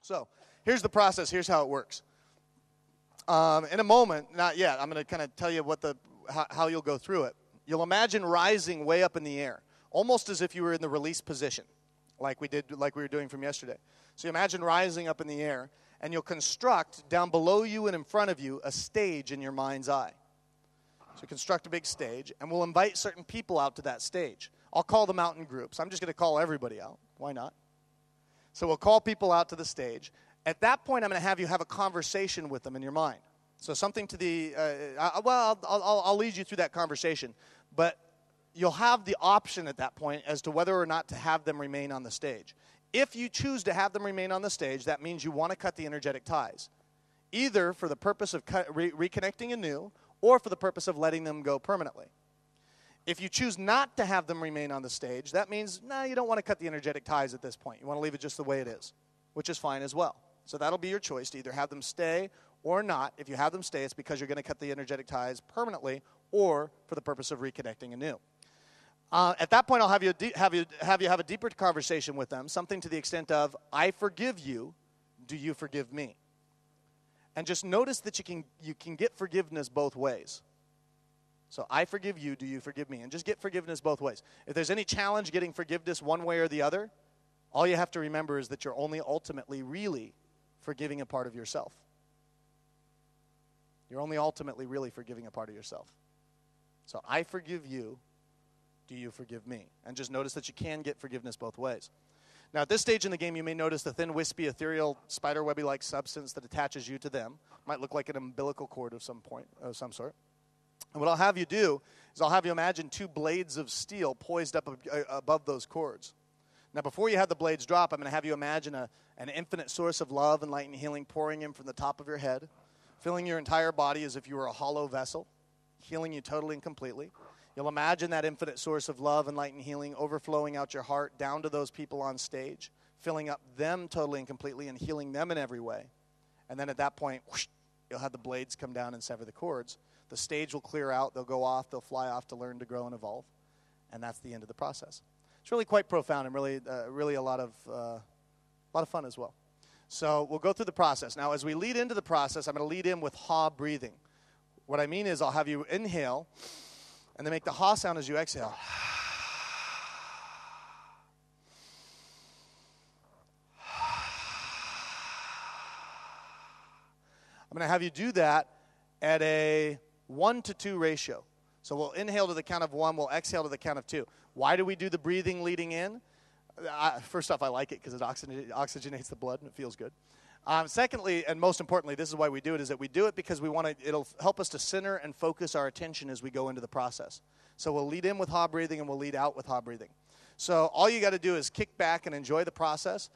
So here's the process. Here's how it works. In a moment, not yet, I'm going to kind of tell you how you'll go through it. You'll imagine rising way up in the air, almost as if you were in the release position, like we were doing from yesterday. So you imagine rising up in the air, and you'll construct down below you and in front of you a stage in your mind's eye. So construct a big stage, and we'll invite certain people out to that stage. I'll call them out in groups. I'm just going to call everybody out. Why not? So we'll call people out to the stage. At that point, I'm going to have you have a conversation with them in your mind. So something to the, I'll lead you through that conversation. But you'll have the option at that point as to whether or not to have them remain on the stage. If you choose to have them remain on the stage, that means you want to cut the energetic ties, either for the purpose of reconnecting anew or for the purpose of letting them go permanently. If you choose not to have them remain on the stage, that means, you don't want to cut the energetic ties at this point. You want to leave it just the way it is, which is fine as well. So that'll be your choice to either have them stay or not. If you have them stay, it's because you're going to cut the energetic ties permanently or for the purpose of reconnecting anew. At that point, I'll have you have a deeper conversation with them, something to the extent of, I forgive you, do you forgive me? And just notice that you can get forgiveness both ways. So I forgive you, do you forgive me? And just get forgiveness both ways. If there's any challenge getting forgiveness one way or the other, all you have to remember is that you're only ultimately really forgiving a part of yourself. You're only ultimately really forgiving a part of yourself. So I forgive you, do you forgive me? And just notice that you can get forgiveness both ways. Now, at this stage in the game, you may notice the thin, wispy, ethereal, spiderwebby-like substance that attaches you to them. Might look like an umbilical cord of some sort. And what I'll have you do is I'll have you imagine two blades of steel poised up above those cords. Now, before you have the blades drop, I'm going to have you imagine an infinite source of love and light and healing pouring in from the top of your head, filling your entire body as if you were a hollow vessel, healing you totally and completely. You'll imagine that infinite source of love and light and healing overflowing out your heart down to those people on stage, filling up them totally and completely and healing them in every way. And then at that point, whoosh, you'll have the blades come down and sever the cords. The stage will clear out. They'll go off. They'll fly off to learn to grow and evolve. And that's the end of the process. It's really quite profound and really a lot of fun as well. So we'll go through the process. Now, as we lead into the process, I'm going to lead in with ha breathing. What I mean is I'll have you inhale, and then make the ha sound as you exhale. I'm going to have you do that at a 1 to 2 ratio. So we'll inhale to the count of 1, we'll exhale to the count of 2. Why do we do the breathing leading in? First off, I like it because it oxygenates the blood and it feels good. Secondly, and most importantly, this is why we do it, is that we do it because it'll help us to center and focus our attention as we go into the process. So we'll lead in with ha breathing and we'll lead out with ha breathing. So all you got to do is kick back and enjoy the process.